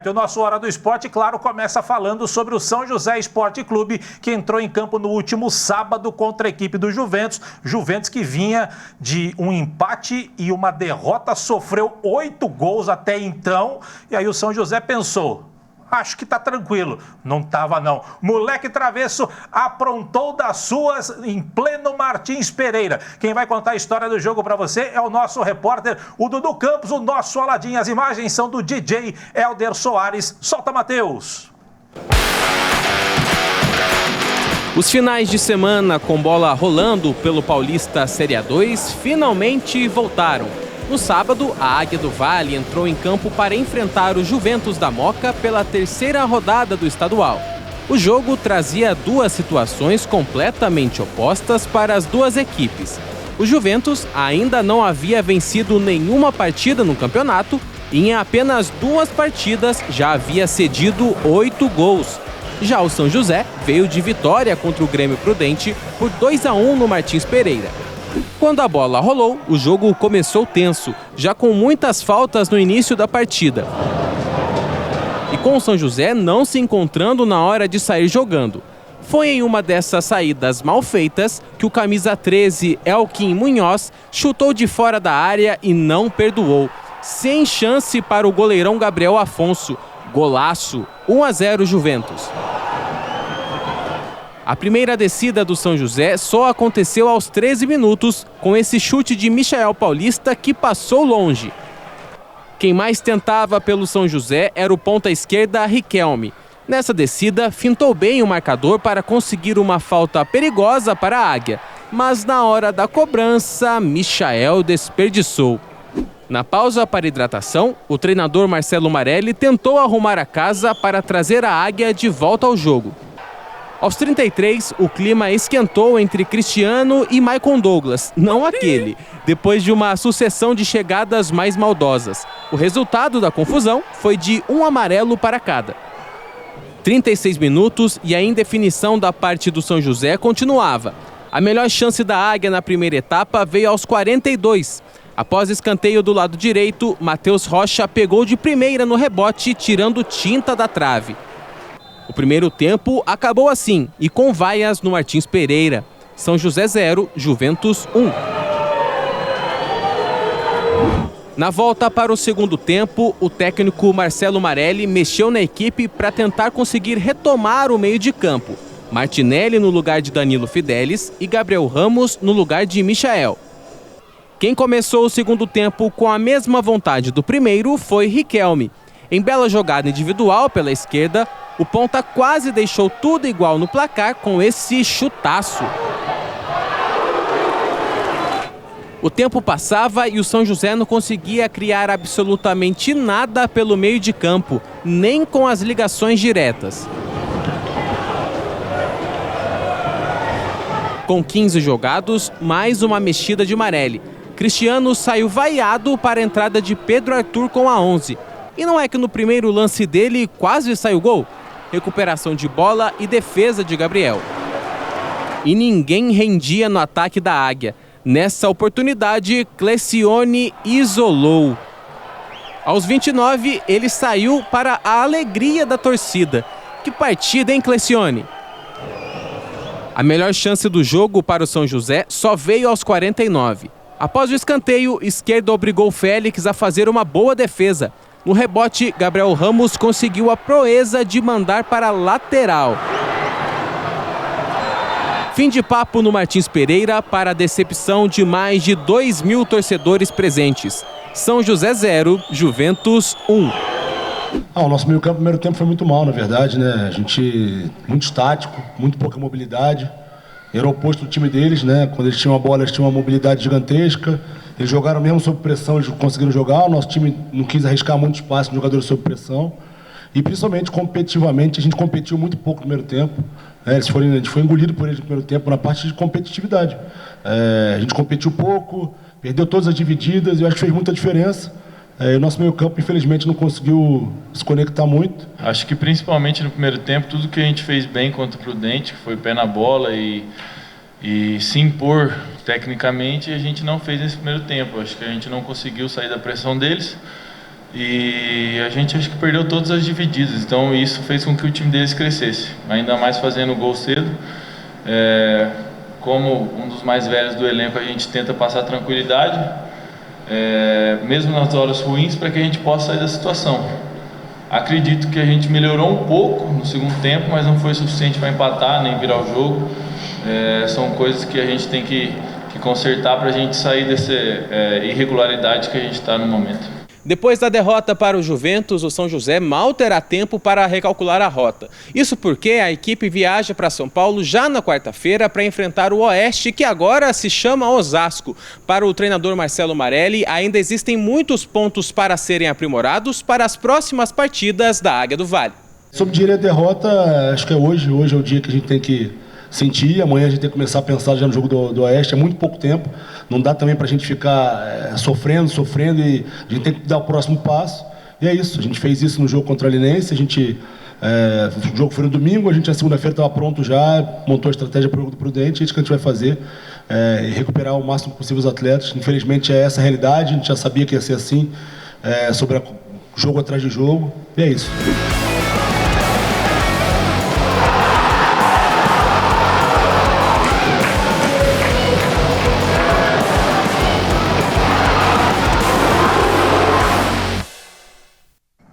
que o nosso Hora do Esporte, claro, começa falando sobre o São José Esporte Clube, que entrou em campo no último sábado contra a equipe do Juventus. Juventus que vinha de um empate e uma derrota, sofreu 8 gols até então. E aí o São José pensou: acho que tá tranquilo. Não tava, não. Moleque travesso aprontou das suas em pleno Martins Pereira. Quem vai contar a história do jogo para você é o nosso repórter, o Dudu Campos, o nosso Aladim. As imagens são do DJ Helder Soares. Solta, Matheus. Os finais de semana com bola rolando pelo Paulista Série A2 finalmente voltaram. No sábado, a Águia do Vale entrou em campo para enfrentar o Juventus da Moca pela terceira rodada do estadual. O jogo trazia duas situações completamente opostas para as duas equipes. O Juventus ainda não havia vencido nenhuma partida no campeonato e em apenas 2 partidas já havia cedido 8 gols. Já o São José veio de vitória contra o Grêmio Prudente por 2-1 no Martins Pereira. Quando a bola rolou, o jogo começou tenso, já com muitas faltas no início da partida. E com o São José não se encontrando na hora de sair jogando. Foi em uma dessas saídas mal feitas que o camisa 13, Elkin Munhoz, chutou de fora da área e não perdoou. Sem chance para o goleirão Gabriel Afonso. Golaço, 1-0 Juventus. A primeira descida do São José só aconteceu aos 13 minutos, com esse chute de Michael Paulista que passou longe. Quem mais tentava pelo São José era o ponta esquerda Riquelme. Nessa descida, fintou bem o marcador para conseguir uma falta perigosa para a Águia, mas na hora da cobrança, Michael desperdiçou. Na pausa para hidratação, o treinador Marcelo Marelli tentou arrumar a casa para trazer a Águia de volta ao jogo. Aos 33, o clima esquentou entre Cristiano e Maicon Douglas, não aquele, depois de uma sucessão de chegadas mais maldosas. O resultado da confusão foi de 1 amarelo para cada. 36 minutos e a indefinição da parte do São José continuava. A melhor chance da Águia na primeira etapa veio aos 42. Após escanteio do lado direito, Matheus Rocha pegou de primeira no rebote, tirando tinta da trave. O primeiro tempo acabou assim e com vaias no Martins Pereira. São José 0, Juventus 1. Na volta para o segundo tempo, o técnico Marcelo Marelli mexeu na equipe para tentar conseguir retomar o meio de campo. Martinelli no lugar de Danilo Fidelis e Gabriel Ramos no lugar de Michael. Quem começou o segundo tempo com a mesma vontade do primeiro foi Riquelme. Em bela jogada individual pela esquerda, o ponta quase deixou tudo igual no placar com esse chutaço. O tempo passava e o São José não conseguia criar absolutamente nada pelo meio de campo, nem com as ligações diretas. Com 15 jogados, mais uma mexida de Marelli. Cristiano saiu vaiado para a entrada de Pedro Arthur com a 11. E não é que no primeiro lance dele quase saiu gol? Recuperação de bola e defesa de Gabriel. E ninguém rendia no ataque da Águia. Nessa oportunidade, Clecione isolou. Aos 29, ele saiu para a alegria da torcida. Que partida, hein, Clecione? A melhor chance do jogo para o São José só veio aos 49. Após o escanteio, esquerda obrigou Félix a fazer uma boa defesa. No rebote, Gabriel Ramos conseguiu a proeza de mandar para a lateral. Fim de papo no Martins Pereira para a decepção de mais de 2.000 torcedores presentes. São José 0, Juventus 1. O nosso meio campo, no primeiro tempo, foi muito mal, na verdade, né? A gente, muito estático, muito pouca mobilidade. Era o oposto do time deles, né? Quando eles tinham a bola, eles tinham uma mobilidade gigantesca. Eles jogaram mesmo sob pressão, eles conseguiram jogar. O nosso time não quis arriscar muito espaço com jogadores sob pressão. E principalmente competitivamente, a gente competiu muito pouco no primeiro tempo. A gente foi engolido por eles no primeiro tempo na parte de competitividade. A gente competiu pouco, perdeu todas as divididas e eu acho que fez muita diferença. O nosso meio campo, infelizmente, não conseguiu se conectar muito. Acho que principalmente no primeiro tempo, tudo que a gente fez bem contra o Prudente, que foi pé na bola e se impor tecnicamente, a gente não fez nesse primeiro tempo. Acho que a gente não conseguiu sair da pressão deles. E a gente acho que perdeu todas as divididas, então isso fez com que o time deles crescesse, ainda mais fazendo gol cedo. Como um dos mais velhos do elenco, a gente tenta passar tranquilidade, mesmo nas horas ruins, para que a gente possa sair da situação. Acredito que a gente melhorou um pouco no segundo tempo, mas não foi suficiente para empatar nem virar o jogo. São coisas que a gente tem que consertar para a gente sair dessa irregularidade que a gente está no momento. Depois da derrota para o Juventus, o São José mal terá tempo para recalcular a rota. Isso porque a equipe viaja para São Paulo já na quarta-feira para enfrentar o Oeste, que agora se chama Osasco. Para o treinador Marcelo Marelli, ainda existem muitos pontos para serem aprimorados para as próximas partidas da Águia do Vale. Sobre direito à derrota, acho que é hoje. Hoje é o dia que a gente tem que sentir. Amanhã a gente tem que começar a pensar já no jogo do Oeste. É muito pouco tempo. Não dá também para a gente ficar sofrendo e a gente tem que dar o próximo passo. E é isso. A gente fez isso no jogo contra a Linense. O jogo foi no domingo. A gente na segunda-feira estava pronto já, montou a estratégia para o jogo do Prudente. É isso que a gente vai fazer. E recuperar o máximo possível os atletas. Infelizmente é essa a realidade. A gente já sabia que ia ser assim, sobre jogo atrás de jogo. E é isso.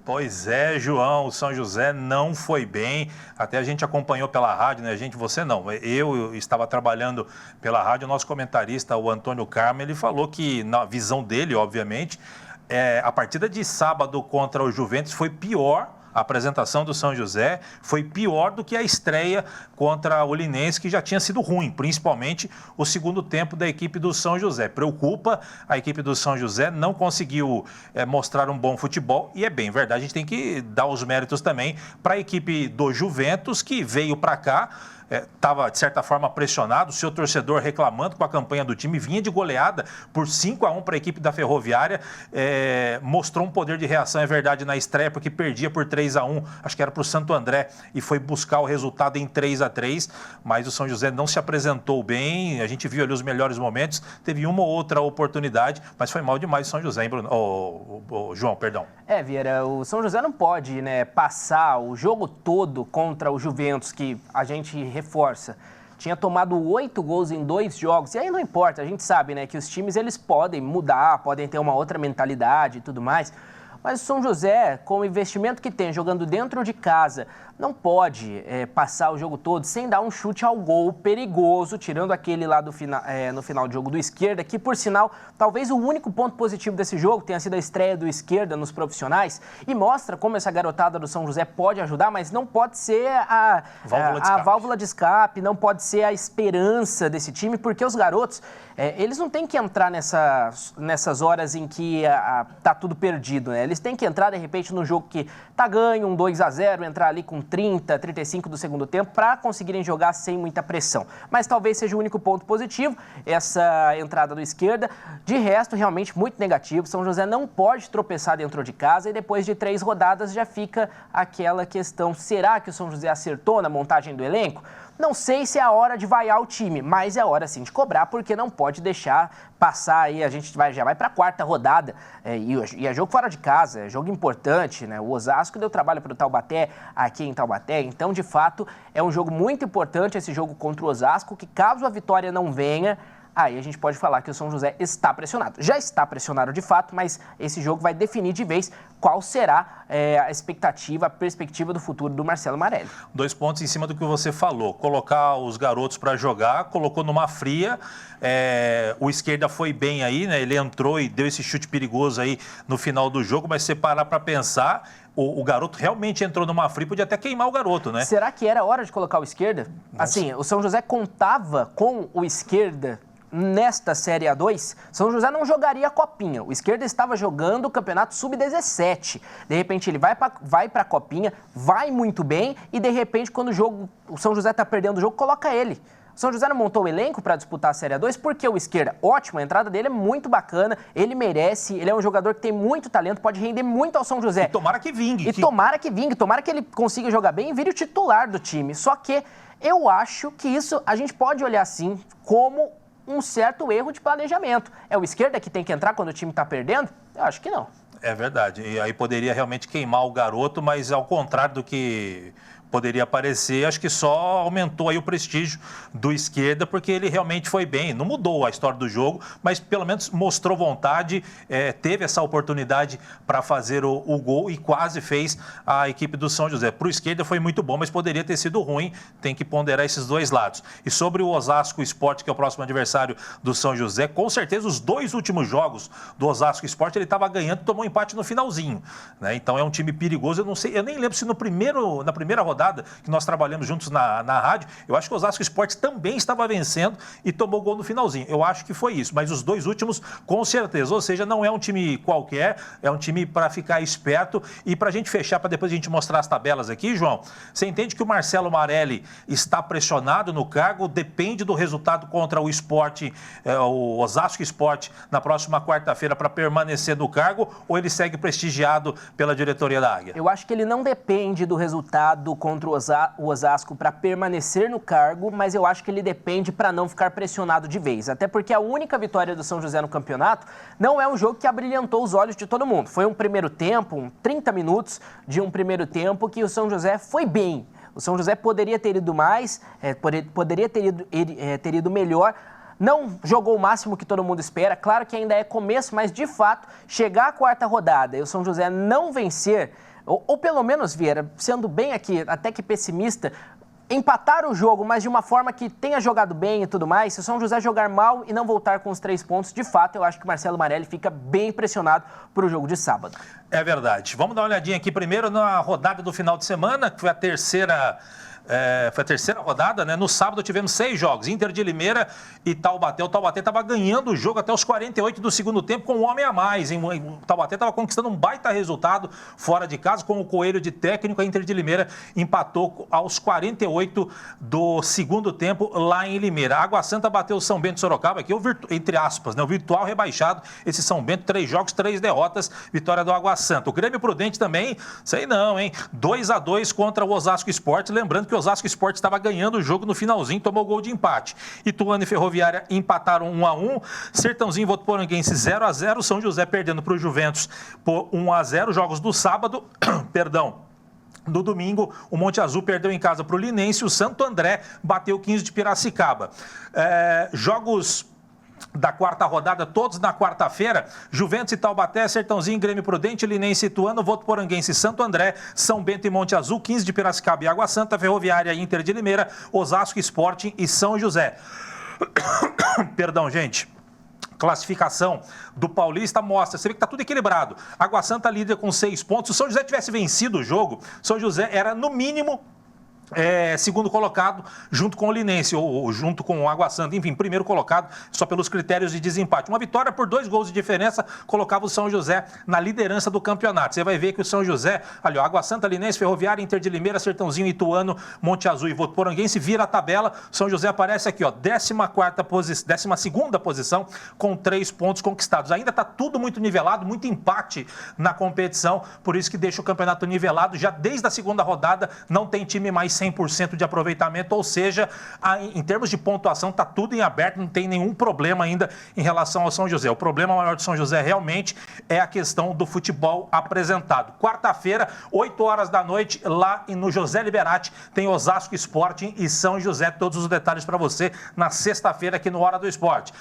Pois é, João, o São José não foi bem, até a gente acompanhou pela rádio, né, você não, eu estava trabalhando pela rádio, o nosso comentarista, o Antônio Carmo, ele falou que, na visão dele, obviamente, a partida de sábado contra o Juventus foi pior. A apresentação do São José foi pior do que a estreia contra o Linense, que já tinha sido ruim, principalmente o segundo tempo da equipe do São José. Preocupa, a equipe do São José não conseguiu mostrar um bom futebol, e é bem verdade, a gente tem que dar os méritos também para a equipe do Juventus, que veio para cá, estava, de certa forma, pressionado, o seu torcedor reclamando com a campanha do time, vinha de goleada por 5-1 para a equipe da Ferroviária, mostrou um poder de reação, é verdade, na estreia, porque perdia por 3-1, acho que era para o Santo André, e foi buscar o resultado em 3-3, mas o São José não se apresentou bem, a gente viu ali os melhores momentos, teve uma ou outra oportunidade, mas foi mal demais o São José, hein, Bruno? João, perdão. Vieira, o São José não pode, passar o jogo todo contra o Juventus, que a gente reforça. Tinha tomado 8 gols em 2 jogos, e aí não importa, a gente sabe, que os times eles podem mudar, podem ter uma outra mentalidade e tudo mais, mas o São José, com o investimento que tem, jogando dentro de casa, não pode passar o jogo todo sem dar um chute ao gol perigoso, tirando aquele lá no final de jogo do Esquerda, que, por sinal, talvez o único ponto positivo desse jogo tenha sido a estreia do Esquerda nos profissionais, e mostra como essa garotada do São José pode ajudar, mas não pode ser a válvula de escape, não pode ser a esperança desse time, porque os garotos, eles não têm que entrar nessas horas em que tá tudo perdido, Eles têm que entrar, de repente, no jogo que tá ganho, um 2-0, entrar ali com 30, 35 do segundo tempo, para conseguirem jogar sem muita pressão. Mas talvez seja o único ponto positivo, essa entrada do Esquerda. De resto, realmente muito negativo. São José não pode tropeçar dentro de casa, e depois de 3 rodadas já fica aquela questão: será que o São José acertou na montagem do elenco? Não sei se é a hora de vaiar o time, mas é a hora sim de cobrar, porque não pode deixar passar aí, a gente já vai para a 4ª rodada, e é jogo fora de casa, é jogo importante, O Osasco deu trabalho para o Taubaté, aqui em Taubaté, então de fato é um jogo muito importante esse jogo contra o Osasco, que caso a vitória não venha, aí a gente pode falar que o São José está pressionado. Já está pressionado de fato, mas esse jogo vai definir de vez qual será a expectativa, a perspectiva do futuro do Marcelo Marelli. 2 pontos em cima do que você falou. Colocar os garotos para jogar, colocou numa fria. O Esquerda foi bem aí, Ele entrou e deu esse chute perigoso aí no final do jogo, mas se você parar para pensar, o garoto realmente entrou numa fria, podia até queimar o garoto, Será que era hora de colocar o Esquerda? Nossa. Assim, o São José contava com o Esquerda nesta Série A2, São José não jogaria a Copinha. O Esquerda estava jogando o Campeonato Sub-17. De repente ele vai para a Copinha, vai muito bem, e de repente quando o São José está perdendo o jogo, coloca ele. O São José não montou o elenco para disputar a Série A2, porque o Esquerda, ótimo, a entrada dele é muito bacana, ele merece, ele é um jogador que tem muito talento, pode render muito ao São José. E tomara que vingue. Tomara que vingue, tomara que ele consiga jogar bem e vire o titular do time. Só que eu acho que isso a gente pode olhar assim como um certo erro de planejamento. É o Esquerda que tem que entrar quando o time está perdendo? Eu acho que não. É verdade. E aí poderia realmente queimar o garoto, mas ao contrário do que poderia parecer, acho que só aumentou aí o prestígio do Esquerda, porque ele realmente foi bem. Não mudou a história do jogo, mas pelo menos mostrou vontade, teve essa oportunidade para fazer o gol e quase fez a equipe do São José. Para o Esquerda foi muito bom, mas poderia ter sido ruim, tem que ponderar esses dois lados. E sobre o Osasco Sport, que é o próximo adversário do São José, com certeza os dois últimos jogos do Osasco Sport ele estava ganhando e tomou um empate no finalzinho, né? Então é um time perigoso, eu nem lembro se na primeira rodada que nós trabalhamos juntos na rádio, eu acho que o Osasco Sport também estava vencendo e tomou gol no finalzinho. Eu acho que foi isso, mas os dois últimos com certeza, ou seja, não é um time qualquer, é um time para ficar esperto. E para a gente fechar, para depois a gente mostrar as tabelas aqui, João, você entende que o Marcelo Marelli está pressionado no cargo, depende do resultado contra o Sport, o Osasco Sport na próxima quarta-feira para permanecer no cargo, ou ele segue prestigiado pela diretoria da Águia? Eu acho que ele não depende do resultado contra o Osasco para permanecer no cargo, mas eu acho que ele depende para não ficar pressionado de vez. Até porque a única vitória do São José no campeonato não é um jogo que abrilhantou os olhos de todo mundo. Foi um primeiro tempo, 30 minutos de um primeiro tempo que o São José foi bem. O São José poderia ter ido mais, poderia ter ido melhor. Não jogou o máximo que todo mundo espera. Claro que ainda é começo, mas de fato, chegar à quarta rodada e o São José não vencer, ou pelo menos, Vieira, sendo bem aqui, até que pessimista, empatar o jogo, mas de uma forma que tenha jogado bem e tudo mais, se o São José jogar mal e não voltar com os 3 pontos, de fato, eu acho que o Marcelo Marelli fica bem pressionado para o jogo de sábado. É verdade. Vamos dar uma olhadinha aqui primeiro na rodada do final de semana, que foi a terceira rodada, né? No sábado tivemos 6 jogos, Inter de Limeira e Taubaté. O Taubaté estava ganhando o jogo até os 48 do segundo tempo com um homem a mais, hein? O Taubaté estava conquistando um baita resultado fora de casa com o Coelho de técnico. A Inter de Limeira empatou aos 48 do segundo tempo lá em Limeira. A Água Santa bateu o São Bento de Sorocaba, aqui entre aspas, né? O virtual rebaixado, esse São Bento, 3 jogos, 3 derrotas, vitória do Água Santa. O Grêmio Prudente também, sei não, hein? 2-2 contra o Osasco Sport, lembrando que o Osasco Sport estava ganhando o jogo no finalzinho, tomou gol de empate. Ituano e Ferroviária empataram 1-1, Sertãozinho e Votuporanguense 0-0, São José perdendo para o Juventus por 1-0, jogos do sábado, perdão. No domingo, o Monte Azul perdeu em casa para o Linense, o Santo André bateu 15 de Piracicaba. Jogos da quarta rodada, todos na quarta-feira, Juventus e Taubaté, Sertãozinho, Grêmio Prudente, Linense e Ituano, Votuporanguense e Santo André, São Bento e Monte Azul, 15 de Piracicaba e Água Santa, Ferroviária e Inter de Limeira, Osasco, Sporting e São José. Perdão, gente. Classificação do Paulista mostra, você vê que está tudo equilibrado. Água Santa líder com 6 pontos. Se o São José tivesse vencido o jogo, São José era no mínimo segundo colocado junto com o Linense ou junto com o Água Santa, enfim, primeiro colocado só pelos critérios de desempate. Uma vitória por 2 gols de diferença colocava o São José na liderança do campeonato. Você vai ver que o São José, ali, Água Santa, Linense, Ferroviária, Inter de Limeira, Sertãozinho, Ituano, Monte Azul e Votuporanguense vira a tabela. São José aparece aqui, ó, 12ª posição com 3 pontos conquistados. Ainda está tudo muito nivelado, muito empate na competição, por isso que deixa o campeonato nivelado. Já desde a segunda rodada não tem time mais 100% de aproveitamento, ou seja, em termos de pontuação está tudo em aberto, não tem nenhum problema ainda em relação ao São José. O problema maior do São José realmente é a questão do futebol apresentado. Quarta-feira, 8 horas da noite, lá no José Liberati, tem Osasco Sporting e São José. Todos os detalhes para você na sexta-feira aqui no Hora do Esporte.